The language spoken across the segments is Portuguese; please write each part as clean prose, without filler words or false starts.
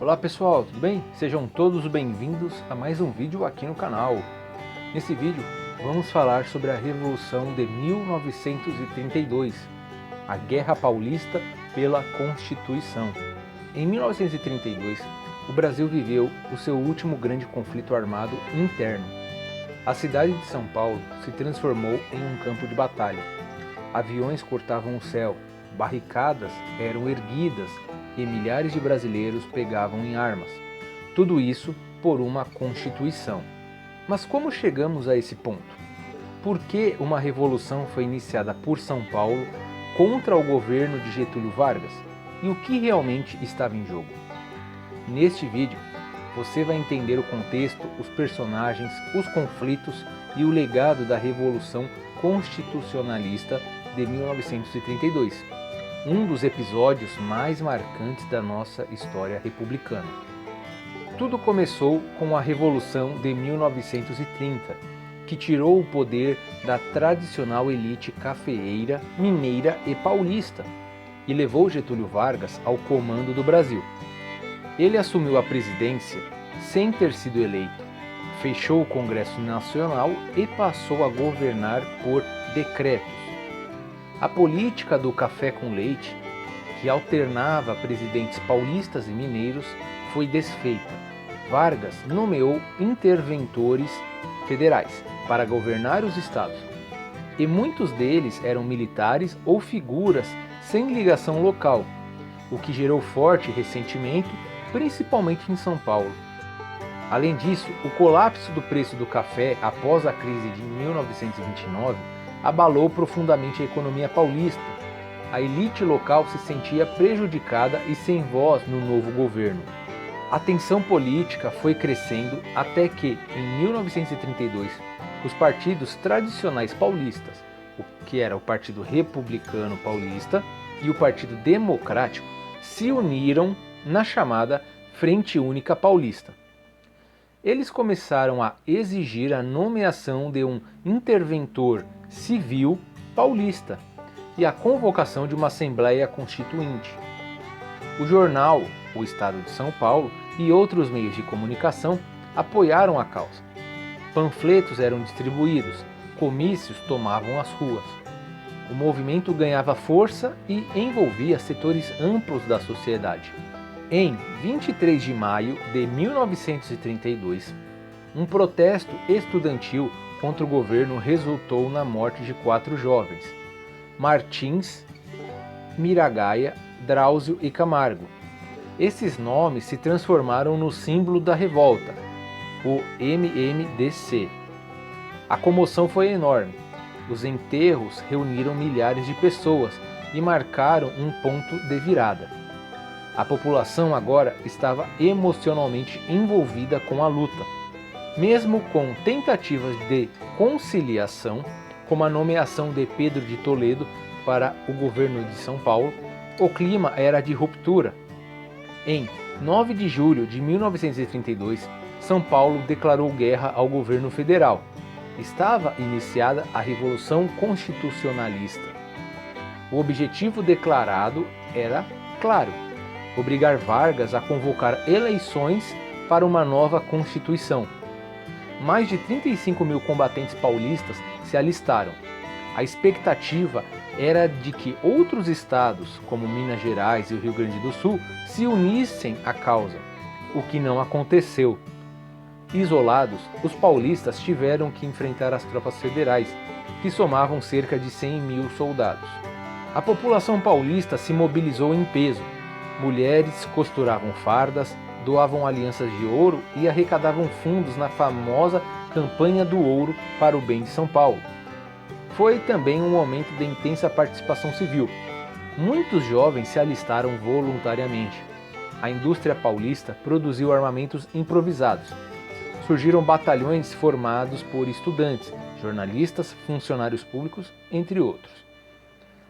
Olá pessoal, tudo bem? Sejam todos bem-vindos a mais um vídeo aqui no canal. Nesse vídeo vamos falar sobre a Revolução de 1932, a Guerra Paulista pela Constituição. Em 1932, o Brasil viveu o seu último grande conflito armado interno. A cidade de São Paulo se transformou em um campo de batalha. Aviões cortavam o céu, barricadas eram erguidas e milhares de brasileiros pegavam em armas. Tudo isso por uma Constituição. Mas como chegamos a esse ponto? Por que uma revolução foi iniciada por São Paulo contra o governo de Getúlio Vargas? E o que realmente estava em jogo? Neste vídeo, você vai entender o contexto, os personagens, os conflitos e o legado da Revolução Constitucionalista de 1932. Um dos episódios mais marcantes da nossa história republicana. Tudo começou com a Revolução de 1930, que tirou o poder da tradicional elite cafeeira, mineira e paulista e levou Getúlio Vargas ao comando do Brasil. Ele assumiu a presidência sem ter sido eleito, fechou o Congresso Nacional e passou a governar por decretos. A política do café com leite, que alternava presidentes paulistas e mineiros, foi desfeita. Vargas nomeou interventores federais para governar os estados, e muitos deles eram militares ou figuras sem ligação local, o que gerou forte ressentimento, principalmente em São Paulo. Além disso, o colapso do preço do café após a crise de 1929 abalou profundamente a economia paulista. A elite local se sentia prejudicada e sem voz no novo governo. A tensão política foi crescendo até que, em 1932, os partidos tradicionais paulistas, que era o Partido Republicano Paulista e o Partido Democrático, se uniram na chamada Frente Única Paulista. Eles começaram a exigir a nomeação de um interventor civil paulista e a convocação de uma Assembleia Constituinte. O jornal O Estado de São Paulo e outros meios de comunicação apoiaram a causa. Panfletos eram distribuídos, comícios tomavam as ruas. O movimento ganhava força e envolvia setores amplos da sociedade. Em 23 de maio de 1932, um protesto estudantil contra o governo resultou na morte de 4 jovens: Martins, Miragaia, Drauzio e Camargo. Esses nomes se transformaram no símbolo da revolta, o MMDC. A comoção foi enorme. Os enterros reuniram milhares de pessoas e marcaram um ponto de virada. A população agora estava emocionalmente envolvida com a luta. Mesmo com tentativas de conciliação, como a nomeação de Pedro de Toledo para o governo de São Paulo, o clima era de ruptura. Em 9 de julho de 1932, São Paulo declarou guerra ao governo federal. Estava iniciada a Revolução Constitucionalista. O objetivo declarado era claro: obrigar Vargas a convocar eleições para uma nova Constituição. Mais de 35 mil combatentes paulistas se alistaram. A expectativa era de que outros estados, como Minas Gerais e o Rio Grande do Sul, se unissem à causa, o que não aconteceu. Isolados, os paulistas tiveram que enfrentar as tropas federais, que somavam cerca de 100 mil soldados. A população paulista se mobilizou em peso. Mulheres costuravam fardas, doavam alianças de ouro e arrecadavam fundos na famosa Campanha do Ouro para o bem de São Paulo. Foi também um momento de intensa participação civil. Muitos jovens se alistaram voluntariamente. A indústria paulista produziu armamentos improvisados. Surgiram batalhões formados por estudantes, jornalistas, funcionários públicos, entre outros.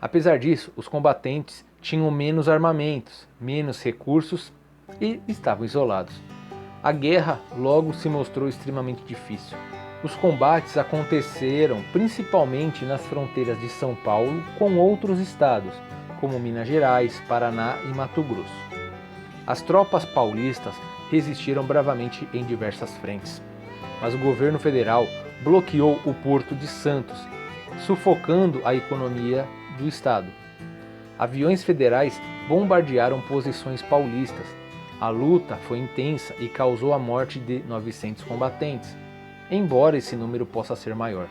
Apesar disso, os combatentes tinham menos armamentos, menos recursos e estavam isolados. A guerra logo se mostrou extremamente difícil. Os combates aconteceram principalmente nas fronteiras de São Paulo com outros estados, como Minas Gerais, Paraná e Mato Grosso. As tropas paulistas resistiram bravamente em diversas frentes, mas o governo federal bloqueou o Porto de Santos, sufocando a economia do estado. Aviões federais bombardearam posições paulistas. A luta foi intensa e causou a morte de 900 combatentes, embora esse número possa ser maior.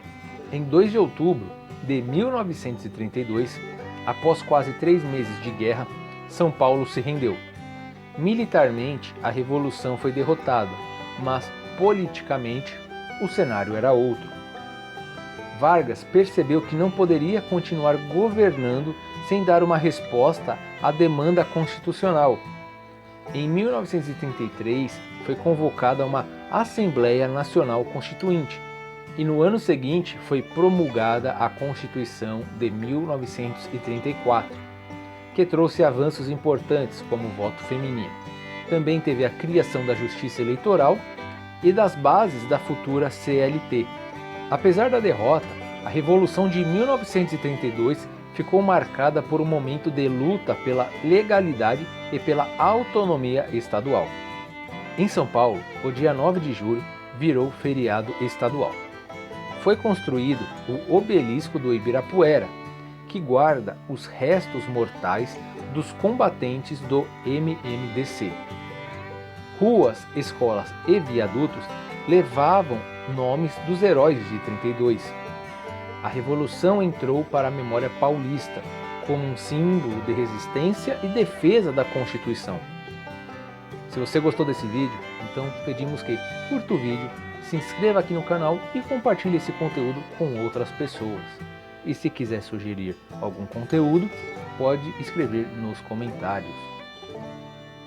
Em 2 de outubro de 1932, após quase 3 meses de guerra, São Paulo se rendeu. Militarmente, a revolução foi derrotada, mas politicamente o cenário era outro. Vargas percebeu que não poderia continuar governando sem dar uma resposta à demanda constitucional. Em 1933, foi convocada uma Assembleia Nacional Constituinte e no ano seguinte foi promulgada a Constituição de 1934, que trouxe avanços importantes como o voto feminino. Também teve a criação da Justiça Eleitoral e das bases da futura CLT. Apesar da derrota, a Revolução de 1932 ficou marcada por um momento de luta pela legalidade e pela autonomia estadual. Em São Paulo, o dia 9 de julho virou feriado estadual. Foi construído o Obelisco do Ibirapuera, que guarda os restos mortais dos combatentes do MMDC. Ruas, escolas e viadutos levavam nomes dos heróis de 32. A Revolução entrou para a memória paulista como um símbolo de resistência e defesa da Constituição. Se você gostou desse vídeo, então pedimos que curta o vídeo, se inscreva aqui no canal e compartilhe esse conteúdo com outras pessoas. E se quiser sugerir algum conteúdo, pode escrever nos comentários.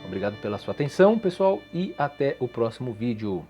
Obrigado pela sua atenção, pessoal, e até o próximo vídeo.